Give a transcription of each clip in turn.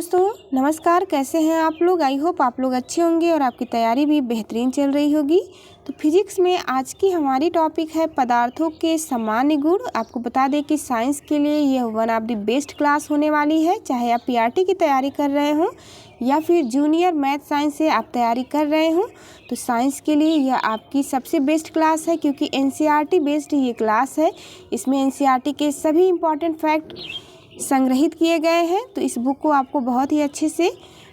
दोस्तों नमस्कार, कैसे हैं आप लोग। आई होप आप लोग अच्छे होंगे और आपकी तैयारी भी बेहतरीन चल रही होगी। तो फिजिक्स में आज की हमारी टॉपिक है पदार्थों के सामान्य गुण। आपको बता दें कि साइंस के लिए यह one of the best class होने वाली है। चाहे आप पीआरटी की तैयारी कर रहे हों या फिर जूनियर मैथ साइंस से आप तैयारी कर रहे हों, तो साइंस के लिए यह आपकी सबसे बेस्ट क्लास है, क्योंकि एनसीईआरटी बेस्ड ये क्लास है। इसमें एनसीईआरटी के सभी इंपॉर्टेंट फैक्ट संग्रहित किए गए हैं। तो इस बुक को आपको बहुत ही अच्छे से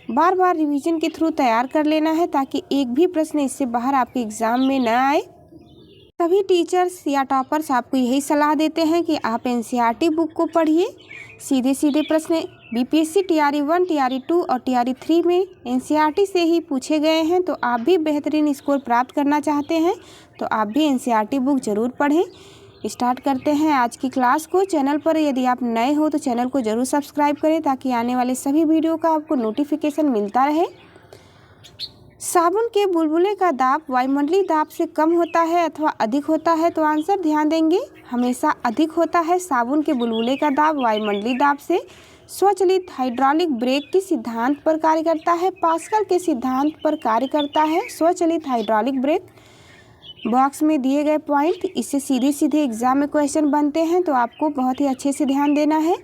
बार बार रिवीजन के थ्रू तैयार कर लेना है, ताकि एक भी प्रश्न इससे बाहर आपके एग्ज़ाम में न आए। सभी टीचर्स या टॉपर्स आपको यही सलाह देते हैं कि आप एनसीईआरटी बुक को पढ़िए। सीधे सीधे प्रश्न बीपीएससी टीआरई 1, टीआरई 2 और टीआरई 3 में एनसीईआरटी से ही पूछे गए हैं। तो आप भी बेहतरीन स्कोर प्राप्त करना चाहते हैं तो आप भी एनसीईआरटी बुक ज़रूर पढ़ें। स्टार्ट करते हैं आज की क्लास को। चैनल पर यदि आप नए हो तो चैनल को ज़रूर सब्सक्राइब करें, ताकि आने वाले सभी वीडियो का आपको नोटिफिकेशन मिलता रहे। साबुन के बुलबुले का दाब वायुमंडलीय दाब से कम होता है अथवा अधिक होता है, तो आंसर ध्यान देंगे हमेशा अधिक होता है। साबुन के बुलबुले का दाब वायुमंडलीय दाब से स्वचालित हाइड्रोलिक ब्रेक के सिद्धांत पर कार्य करता है। पास्कल के सिद्धांत पर कार्य करता है स्वचालित हाइड्रोलिक ब्रेक। बॉक्स में दिए गए पॉइंट इससे सीधे सीधे एग्जाम में क्वेश्चन बनते हैं, तो आपको बहुत ही अच्छे से ध्यान देना है।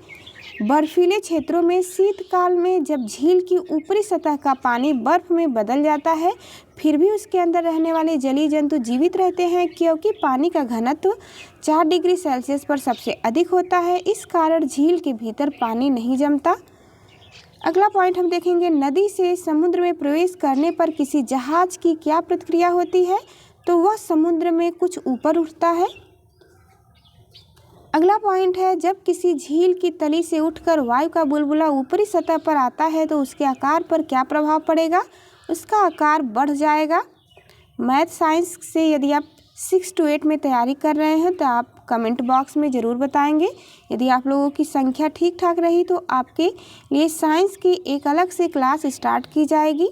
बर्फीले क्षेत्रों में शीतकाल में जब झील की ऊपरी सतह का पानी बर्फ में बदल जाता है, फिर भी उसके अंदर रहने वाले जलीय जंतु जीवित रहते हैं, क्योंकि पानी का घनत्व 4 डिग्री सेल्सियस पर सबसे अधिक होता है। इस कारण झील के भीतर पानी नहीं जमता। अगला पॉइंट हम देखेंगे, नदी से समुद्र में प्रवेश करने पर किसी जहाज की क्या प्रतिक्रिया होती है, तो वह समुद्र में कुछ ऊपर उठता है। अगला पॉइंट है, जब किसी झील की तली से उठकर वायु का बुलबुला ऊपरी सतह पर आता है तो उसके आकार पर क्या प्रभाव पड़ेगा, उसका आकार बढ़ जाएगा। मैथ साइंस से यदि आप 6 to 8 में तैयारी कर रहे हैं तो आप कमेंट बॉक्स में ज़रूर बताएंगे। यदि आप लोगों की संख्या ठीक ठाक रही तो आपके लिए साइंस की एक अलग से क्लास स्टार्ट की जाएगी।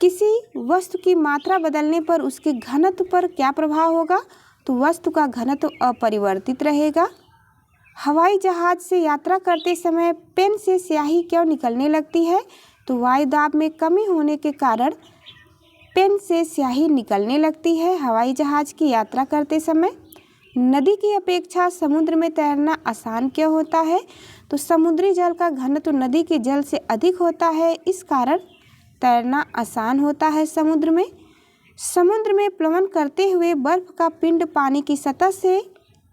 किसी वस्तु की मात्रा बदलने पर उसके घनत्व पर क्या प्रभाव होगा, तो वस्तु का घनत्व अपरिवर्तित रहेगा। हवाई जहाज से यात्रा करते समय पेन से स्याही क्यों निकलने लगती है, तो वायु दाब में कमी होने के कारण पेन से स्याही निकलने लगती है हवाई जहाज की यात्रा करते समय। नदी की अपेक्षा समुद्र में तैरना आसान क्यों होता है, तो समुद्री जल का घनत्व नदी के जल से अधिक होता है, इस कारण तैरना आसान होता है समुद्र में। समुद्र में प्लवन करते हुए बर्फ का पिंड पानी की सतह से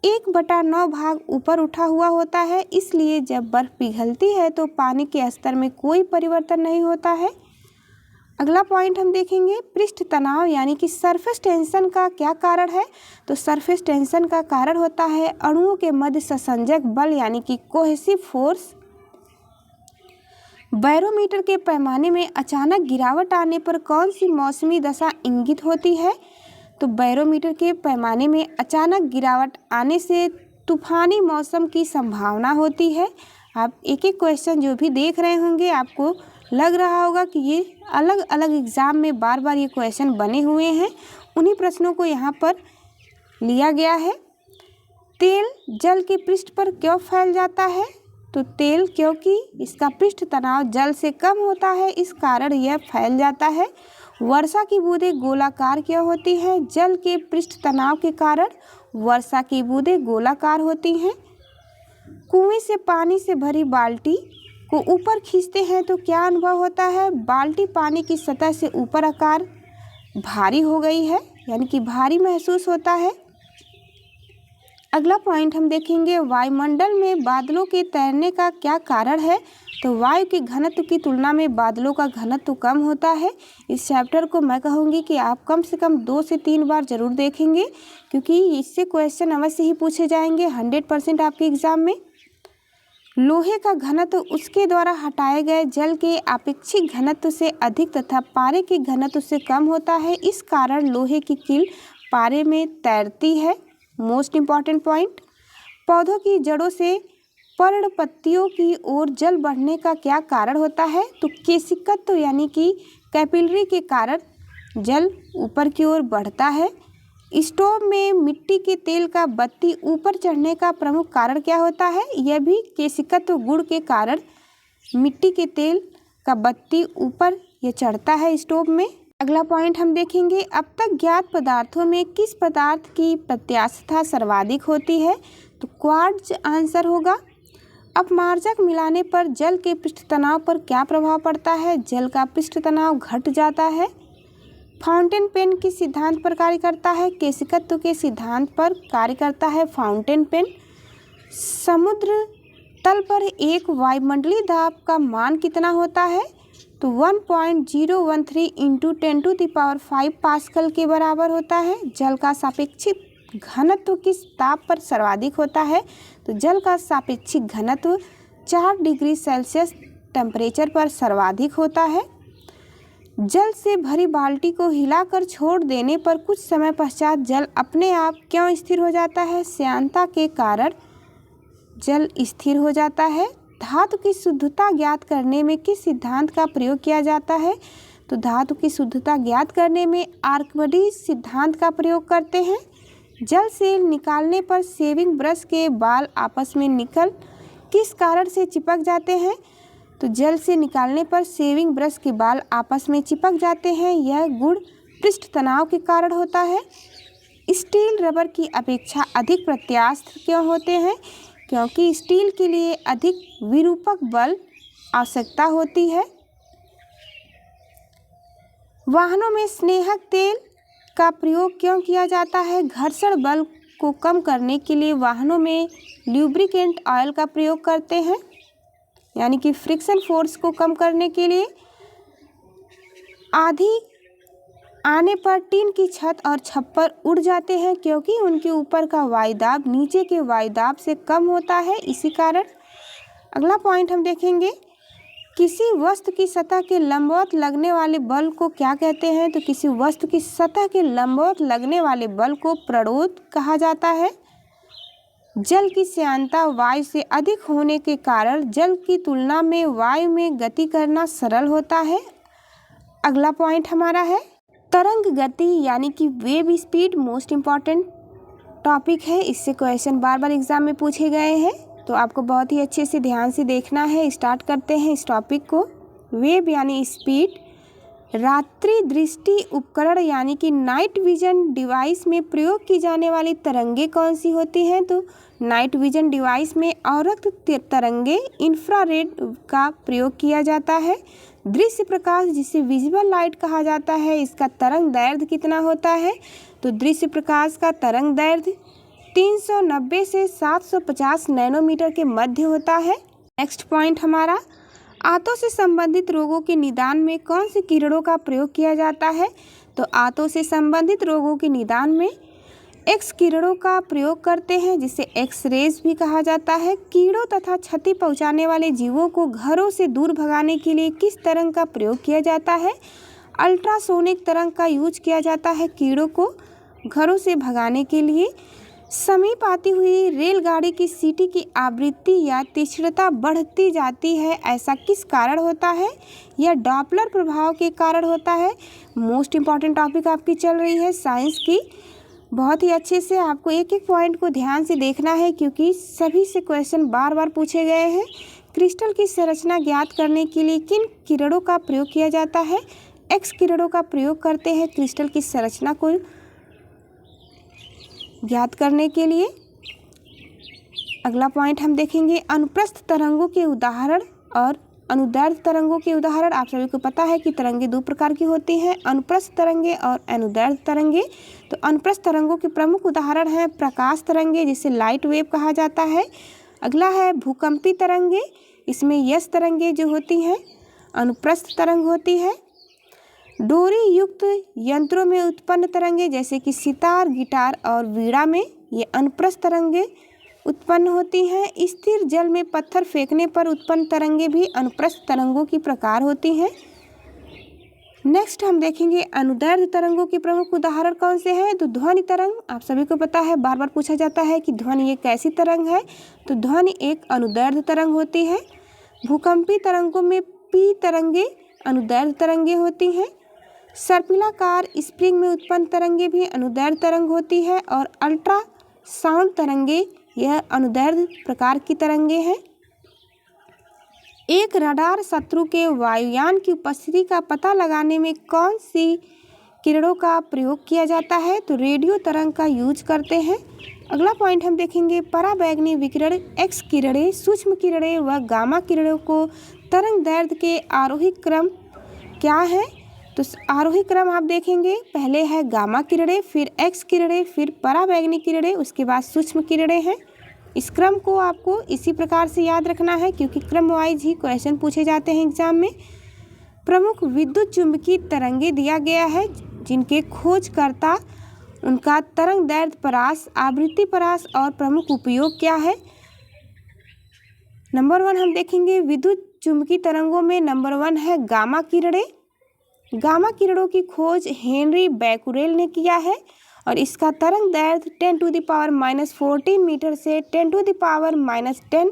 1/9 भाग ऊपर उठा हुआ होता है, इसलिए जब बर्फ पिघलती है तो पानी के स्तर में कोई परिवर्तन नहीं होता है। अगला पॉइंट हम देखेंगे, पृष्ठ तनाव यानी कि सरफेस टेंशन का क्या कारण है, तो सरफेस टेंशन का कारण होता है अणुओं के मध्य संसंजक बल यानी कि कोहेसिव फोर्स। बैरोमीटर के पैमाने में अचानक गिरावट आने पर कौन सी मौसमी दशा इंगित होती है, तो बैरोमीटर के पैमाने में अचानक गिरावट आने से तूफानी मौसम की संभावना होती है। आप एक एक क्वेश्चन जो भी देख रहे होंगे आपको लग रहा होगा कि ये अलग अलग एग्ज़ाम में बार बार ये क्वेश्चन बने हुए हैं, उन्हीं प्रश्नों को यहाँ पर लिया गया है। तेल जल के पृष्ठ पर क्यों फैल जाता है, तो तेल क्योंकि इसका पृष्ठ तनाव जल से कम होता है, इस कारण यह फैल जाता है। वर्षा की बूंदें गोलाकार क्यों होती हैं, जल के पृष्ठ तनाव के कारण वर्षा की बूंदें गोलाकार होती हैं। कुएं से पानी से भरी बाल्टी को ऊपर खींचते हैं तो क्या अनुभव होता है, बाल्टी पानी की सतह से ऊपर आकार भारी हो गई है, यानी कि भारी महसूस होता है। अगला पॉइंट हम देखेंगे, वायुमंडल में बादलों के तैरने का क्या कारण है, तो वायु के घनत्व की तुलना में बादलों का घनत्व कम होता है। इस चैप्टर को मैं कहूँगी कि आप कम से कम 2 से 3 बार ज़रूर देखेंगे, क्योंकि इससे क्वेश्चन अवश्य ही पूछे जाएंगे 100% आपके एग्ज़ाम में। लोहे का घनत्व उसके द्वारा हटाए गए जल के आपेक्षिक घनत्व से अधिक तथा पारे के घनत्व से कम होता है, इस कारण लोहे की कील पारे में तैरती है। मोस्ट इम्पॉर्टेंट पॉइंट, पौधों की जड़ों से पर्णपत्तियों की ओर जल बढ़ने का क्या कारण होता है, तो केशिकत्व यानी कि कैपिलरी के कारण जल ऊपर की ओर बढ़ता है। स्टोव में मिट्टी के तेल का बत्ती ऊपर चढ़ने का प्रमुख कारण क्या होता है, यह भी केशिकत्व गुण के कारण मिट्टी के तेल का बत्ती ऊपर या चढ़ता है स्टोव में। अगला पॉइंट हम देखेंगे, अब तक ज्ञात पदार्थों में किस पदार्थ की प्रत्यास्थता सर्वाधिक होती है? तो क्वार्ट्ज आंसर होगा। अपमार्जक मिलाने पर जल के पृष्ठ तनाव पर क्या प्रभाव पड़ता है? जल का पृष्ठ तनाव घट जाता है। फाउंटेन पेन किस सिद्धांत पर कार्य करता है? केशिकत्व के सिद्धांत पर कार्य करता है फाउंटेन पेन। समुद्र तल पर एक वायुमंडलीय दाब का मान कितना होता है? तो 1.013 इंटू 10⁵ पास्कल के बराबर होता है। जल का सापेक्षिक घनत्व किस ताप पर सर्वाधिक होता है? तो जल का सापेक्षिक घनत्व 4 डिग्री सेल्सियस टेम्परेचर पर सर्वाधिक होता है। जल से भरी बाल्टी को हिलाकर छोड़ देने पर कुछ समय पश्चात जल अपने आप क्यों स्थिर हो जाता है? श्यानता के कारण जल स्थिर हो जाता है। धातु की शुद्धता ज्ञात करने में किस सिद्धांत का प्रयोग किया जाता है? तो धातु की शुद्धता ज्ञात करने में आर्किमिडीज सिद्धांत का प्रयोग करते हैं। जल से निकालने पर शेविंग ब्रश के बाल आपस में निकल किस कारण से चिपक जाते हैं? तो जल से निकालने पर शेविंग ब्रश के बाल आपस में चिपक जाते हैं। यह गुण पृष्ठ तनाव के कारण होता है। स्टील रबर की अपेक्षा अधिक प्रत्यास्थ क्यों होते हैं? क्योंकि स्टील के लिए अधिक विरूपक बल आवश्यकता होती है। वाहनों में स्नेहक तेल का प्रयोग क्यों किया जाता है? घर्षण बल को कम करने के लिए वाहनों में ल्यूब्रिकेंट ऑयल का प्रयोग करते हैं, यानी कि फ्रिक्शन फोर्स को कम करने के लिए। आंधी आने पर टीन की छत और छप्पर उड़ जाते हैं क्योंकि उनके ऊपर का वायुदाब नीचे के वायुदाब से कम होता है, इसी कारण। अगला पॉइंट हम देखेंगे, किसी वस्तु की सतह के लंबवत लगने वाले बल को क्या कहते हैं? तो किसी वस्तु की सतह के लंबवत लगने वाले बल को प्रणोद कहा जाता है। जल की श्यानता वायु से अधिक होने के कारण जल की तुलना में वायु में गति करना सरल होता है। अगला पॉइंट हमारा है तरंग गति यानी कि wave speed. Most important topic है, इससे क्वेश्चन बार बार एग्जाम में पूछे गए हैं, तो आपको बहुत ही अच्छे से ध्यान से देखना है। स्टार्ट करते हैं इस टॉपिक को। वेव यानी स्पीड। रात्रि दृष्टि उपकरण यानी कि नाइट विजन डिवाइस में प्रयोग की जाने वाली तरंगे कौन सी होती हैं? तो नाइट विजन डिवाइस में अवरक्त तरंगे इंफ्रारेड का प्रयोग किया जाता है। दृश्य प्रकाश जिसे विजिबल लाइट कहा जाता है, इसका तरंग दैर्ध्य कितना होता है? तो दृश्य प्रकाश का तरंग दैर्ध्य 390 से 750 नैनोमीटर के मध्य होता है। नेक्स्ट पॉइंट हमारा, आंतों से संबंधित रोगों के निदान में कौन सी किरणों का प्रयोग किया जाता है? तो आंतों से संबंधित रोगों के निदान में एक्स किरणों का प्रयोग करते हैं, जिसे एक्स रेज भी कहा जाता है। कीड़ों तथा क्षति पहुंचाने वाले जीवों को घरों से दूर भगाने के लिए किस तरंग का प्रयोग किया जाता है? अल्ट्रासोनिक तरंग का यूज किया जाता है कीड़ों को घरों से भगाने के लिए। समीप आती हुई रेलगाड़ी की सीटी की आवृत्ति या तीक्ष्णता बढ़ती जाती है, ऐसा किस कारण होता है? यह डॉपलर प्रभाव के कारण होता है। मोस्ट इम्पॉर्टेंट टॉपिक आपकी चल रही है साइंस की। बहुत ही अच्छे से आपको एक एक पॉइंट को ध्यान से देखना है क्योंकि सभी से क्वेश्चन बार बार पूछे गए हैं। क्रिस्टल की संरचना ज्ञात करने के लिए किन किरणों का प्रयोग किया जाता है? एक्स किरणों का प्रयोग करते हैं क्रिस्टल की संरचना को ज्ञात करने के लिए। अगला पॉइंट हम देखेंगे अनुप्रस्थ तरंगों के उदाहरण और अनुदैर्ध्य तरंगों के उदाहरण। आप सभी को पता है कि तरंगे दो प्रकार की होती हैं, अनुप्रस्थ तरंगे और अनुदैर्ध्य तरंगे। तो अनुप्रस्थ तरंगों के प्रमुख उदाहरण हैं प्रकाश तरंगे, जिसे लाइट वेव कहा जाता है। अगला है भूकंपी तरंगे, इसमें यस तरंगे जो होती हैं अनुप्रस्थ तरंग होती है। डोरी युक्त यंत्रों में उत्पन्न तरंगे जैसे कि सितार, गिटार और वीणा में ये अनुप्रस्थ तरंगे उत्पन्न होती हैं। स्थिर जल में पत्थर फेंकने पर उत्पन्न तरंगे भी अनुप्रस्थ तरंगों की प्रकार होती हैं। नेक्स्ट हम देखेंगे अनुदैर्ध्य तरंगों के प्रमुख उदाहरण कौन से हैं? तो ध्वनि तरंग। आप सभी को पता है, बार बार पूछा जाता है कि ध्वनि एक कैसी तरंग है? तो ध्वनि एक अनुदैर्ध्य तरंग होती है। भूकंपी तरंगों में पी तरंगे अनुदैर्ध्य तरंगे होती हैं। सर्पिलाकार स्प्रिंग में उत्पन्न तरंगे भी अनुदैर्ध्य तरंग होती है और अल्ट्रा साउंड तरंगे यह अनुदैर्ध्य प्रकार की तरंगे हैं। एक रडार शत्रु के वायुयान की उपस्थिति का पता लगाने में कौन सी किरणों का प्रयोग किया जाता है? तो रेडियो तरंग का यूज करते हैं। अगला पॉइंट हम देखेंगे, पराबैंगनी विकिरण एक्स किरणें, सूक्ष्म किरणें व गामा किरणों को तरंग दैर्ध्य के आरोही क्रम क्या है? तो आरोही क्रम आप देखेंगे, पहले है गामा किरणें, फिर एक्स किरणें, फिर पराबैंगनी किरणें, उसके बाद सूक्ष्म किरणें हैं। इस क्रम को आपको इसी प्रकार से याद रखना है क्योंकि क्रम वाइज ही क्वेश्चन पूछे जाते हैं एग्जाम में। प्रमुख विद्युत चुंबकीय तरंगे दिया गया है जिनके खोजकर्ता, उनका तरंग दैर्ध्य परास, आवृत्ति परास और प्रमुख उपयोग क्या है? नंबर 1 हम देखेंगे, विद्युत चुंबकीय तरंगों में नंबर 1 है गामा किरणें। गामा किरणों की खोज हेनरी बैकुरेल ने किया है और इसका तरंग दैर्ध्य 10⁻⁻14 मीटर से 10⁻⁻10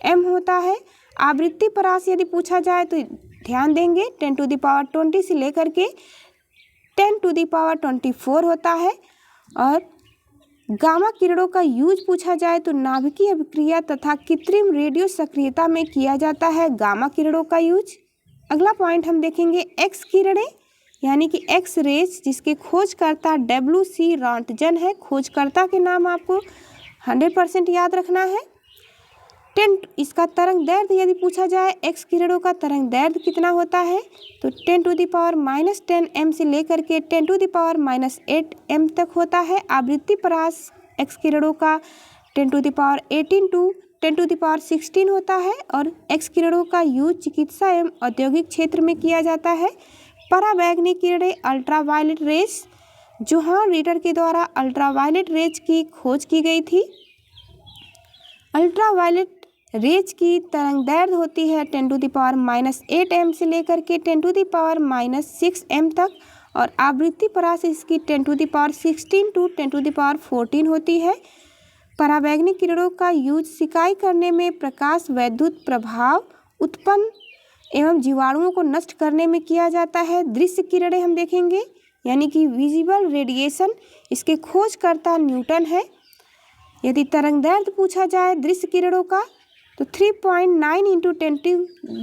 m होता है। आवृत्ति परास यदि पूछा जाए तो ध्यान देंगे 10⁻20 से लेकर के 10⁻24 होता है। और गामा किरणों का यूज पूछा जाए तो नाभिकीय अभिक्रिया तथा कृत्रिम रेडियो सक्रियता में किया जाता है गामा किरणों का यूज। अगला पॉइंट हम देखेंगे, एक्स किरणें यानी कि एक्स रेज, जिसके खोजकर्ता WC रॉन्टजन है। खोजकर्ता के नाम आपको 100% याद रखना है। इसका तरंग दैर्ध्य यदि पूछा जाए, एक्स किरणों का तरंग दैर्ध्य कितना होता है? तो 10⁻⁻10 m से लेकर के 10⁻⁻8 m तक होता है। आवृत्ति परास एक्स किरणों का 10⁻18 टू 10⁻16 होता है और एक्स किरणों का यूज चिकित्सा एवं औद्योगिक क्षेत्र में किया जाता है। पराबैंगनी किरणें अल्ट्रावायलेट रेज, जोहान रीडर के द्वारा अल्ट्रावायलेट रेज की खोज की गई थी। अल्ट्रावायलेट रेज की तरंग दैर्ध्य होती है 10⁻⁻8 m से लेकर के 10⁻⁻6 m तक और आवृत्ति परास इसकी 10⁻16 टू 10⁻14 होती है। पराबैंगनी किरणों का यूज सिकाई करने में, प्रकाश वैद्युत प्रभाव उत्पन्न एवं जीवाणुओं को नष्ट करने में किया जाता है। दृश्य किरणें हम देखेंगे यानी कि विजिबल रेडिएशन, इसके खोजकर्ता न्यूटन है। यदि तरंग दैर्ध्य पूछा जाए दृश्य किरणों का तो 3.9 ×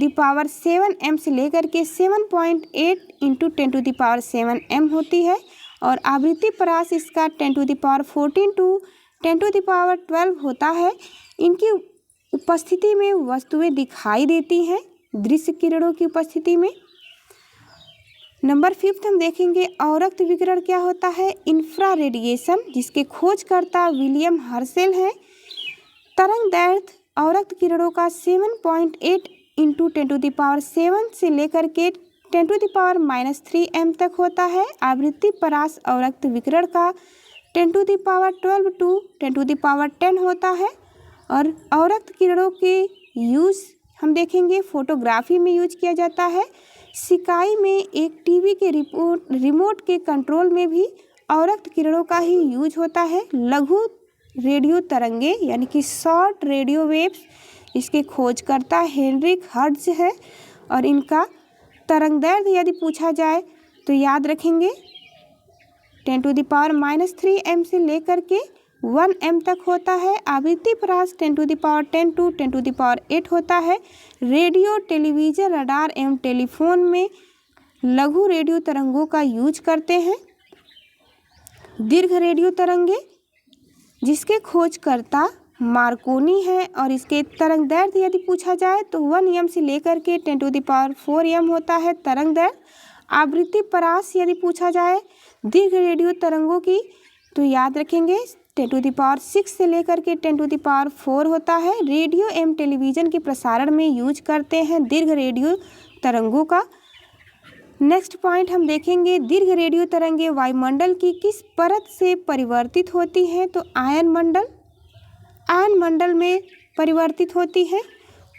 10⁻7 m से लेकर के 7.8 × 10⁻7 m होती है और आवृत्ति परास इसका 10⁻14 टू 10⁻12 होता है। इनकी उपस्थिति में वस्तुएं दिखाई देती हैं दृश्य किरणों की उपस्थिति में। नंबर 5 हम देखेंगे, अवरक्त विकिरण क्या होता है? इंफ्रा रेडिएशन, जिसके खोजकर्ता विलियम हर्शेल हैं। तरंग दैर्ध्य अवरक्त किरणों का 7.8 × 10⁻7 से लेकर के 10⁻³ m तक होता है। आवृत्ति परास अवरक्त विकिरण का 10⁻12 टू 10⁻10 होता है और अवरक्त किरणों के यूज हम देखेंगे फोटोग्राफी में यूज किया जाता है। सिकाई में एक टीवी के रिमोट के कंट्रोल में भी अवरक्त किरणों का ही यूज होता है। लघु रेडियो तरंगे यानी कि शॉर्ट रेडियो वेव्स, इसके खोजकर्ता हेनरिक हर्ट्ज है और इनका तरंग दैर्ध्य यदि पूछा जाए तो याद रखेंगे 10⁻³ m से लेकर के 1 m तक होता है। आवृत्ति परास 10⁻10 टू 10⁻8 होता है। रेडियो, टेलीविजन, रडार एवं टेलीफोन में लघु रेडियो तरंगों का यूज करते हैं। दीर्घ रेडियो तरंगे, जिसके खोजकर्ता मार्कोनी है और इसके तरंग दैर्ध्य यदि पूछा जाए तो 1 m से लेकर के 10⁻4 m होता है तरंग दैर्ध्य। आवृत्ति परास यदि पूछा जाए दीर्घ रेडियो तरंगों की तो याद रखेंगे 10⁻6 से लेकर के 10⁻4 होता है। रेडियो एवं टेलीविज़न के प्रसारण में यूज करते हैं दीर्घ रेडियो तरंगों का। नेक्स्ट पॉइंट हम देखेंगे, दीर्घ रेडियो तरंगे वायुमंडल की किस परत से परिवर्तित होती हैं? तो आयन मंडल में परिवर्तित होती है।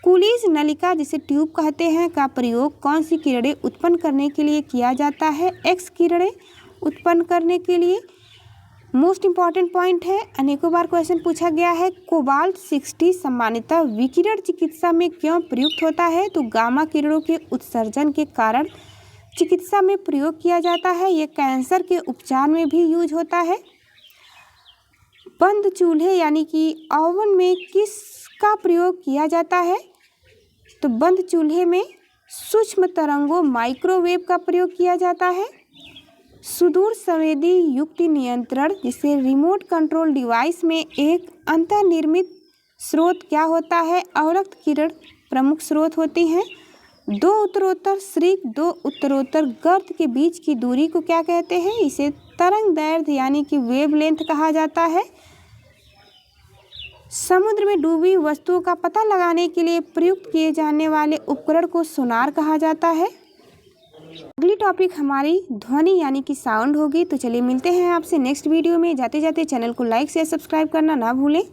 कूलीज नलिका, जिसे ट्यूब कहते हैं, का प्रयोग कौन सी किरणें उत्पन्न करने के लिए किया जाता है? एक्स किरणें उत्पन्न करने के लिए। मोस्ट इम्पॉर्टेंट पॉइंट है, अनेकों बार क्वेश्चन पूछा गया है। कोबाल्ट 60 सामान्यतः विकिरण चिकित्सा में क्यों प्रयुक्त होता है? तो गामा किरणों के उत्सर्जन के कारण चिकित्सा में प्रयोग किया जाता है। यह कैंसर के उपचार में भी यूज होता है। बंद चूल्हे यानी कि ओवन में किसका प्रयोग किया जाता है? तो बंद चूल्हे में सूक्ष्म तरंगों माइक्रोवेव का प्रयोग किया जाता है। सुदूर संवेदी युक्ति नियंत्रण जिसे रिमोट कंट्रोल डिवाइस में एक अंतर्निर्मित स्रोत क्या होता है? अवरक्त किरण प्रमुख स्रोत होती हैं। दो उत्तरोत्तर गर्त के बीच की दूरी को क्या कहते हैं? इसे तरंग दैर्ध्य यानी कि वेवलेंथ कहा जाता है। समुद्र में डूबी वस्तुओं का पता लगाने के लिए प्रयुक्त किए जाने वाले उपकरण को सोनार कहा जाता है। अगली टॉपिक हमारी ध्वनि यानी कि साउंड होगी। तो चलिए मिलते हैं आपसे नेक्स्ट वीडियो में। जाते जाते चैनल को लाइक शेयर सब्सक्राइब करना ना भूलें।